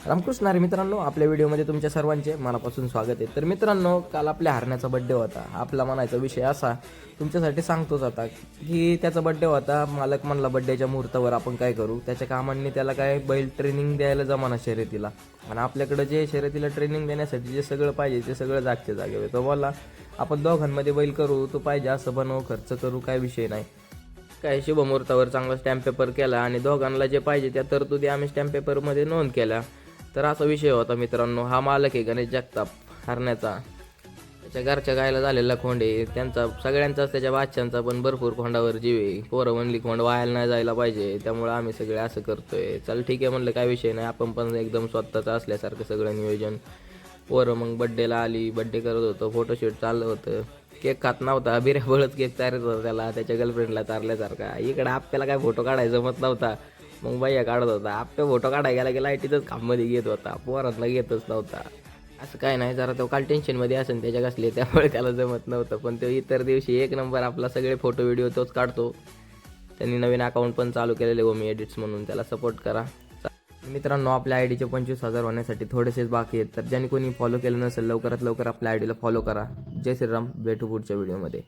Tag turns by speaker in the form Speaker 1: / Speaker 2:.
Speaker 1: रामकृष्ण हरी मित्रांनो, आपल्या व्हिडिओमध्ये तुमच्या सर्वांचे मनापासून स्वागत आहे. तर मित्रांनो, काल आपल्या हरण्याचा बड्डे होता. आपला म्हणायचा विषय असा, तुमच्यासाठी सांगतोच आता, की त्याचा बड्डे होता. मालक म्हणला बड्डेच्या मुहूर्तावर आपण काय करू. त्याच्या कामांनी त्याला काय बैल ट्रेनिंग द्यायला जमाना शर्यतीला, आणि आपल्याकडे जे शर्यतीला ट्रेनिंग देण्यासाठी जे सगळं पाहिजे ते सगळं जागच्या जागेवर. तो बोलला आपण दोघांमध्ये बैल करू, तो पाहिजे असं बनवू, खर्च करू, काय विषय नाही. काय शुभमुहूर्तावर चांगला स्टॅम्प पेपर केला आणि दोघांना जे पाहिजे त्या तरतुदी आम्ही स्टॅम्प पेपरमध्ये नोंद केल्या. तर असा विषय होता मित्रांनो. हा मालक आहे गणेश जगताप हरण्याचा. त्याच्या घरच्या गायला झालेला खोंड आहे त्यांचा, सगळ्यांचाच, त्याच्या बादशांचा पण भरपूर खोंडावर जीव आहे. पोरं म्हणली खोंड वायाला नाही जायला पाहिजे, त्यामुळे आम्ही सगळे असं करतोय. चल ठीक आहे म्हणलं, काय विषय नाही. आपण पण एकदम स्वतःचं असल्यासारखं सगळं नियोजन. पोरं मग बड्डेला आली, बड्डे करत होतं, फोटोशूट चाललं होतं. केक खात नव्हता, बिऱ्या बळच केक चारत होता त्याला, त्याच्या गर्लफ्रेंडला चारल्यासारखा. इकडं आपल्याला काय फोटो काढायचा जमत नव्हता, मग भैया काढत होता. आपल्या फोटो काढायला गेला की लाईटीतच खांबमध्ये घेत होता, पोरांना घेतच नव्हता. असं काय नाही, जरा तो काल टेन्शनमध्ये असेल त्याच्या कसले, त्यामुळे त्याला जमत नव्हतं. पण तो इतर दिवशी एक नंबर आपला सगळे फोटो व्हिडिओ तोच काढतो. त्यांनी नवीन अकाउंट पण चालू केलेले ओमी एडिट्स म्हणून, त्याला सपोर्ट करा. मित्रांनो, आपल्या आयडीचे 25,000 होण्यासाठी थोडेसेच बाकी आहेत. तर ज्यांनी कोणी फॉलो केलं नसेल, लवकरात लवकर आपल्या आयडीला फॉलो करा. जय श्रीराम, भेटू पुढच्या व्हिडिओमध्ये.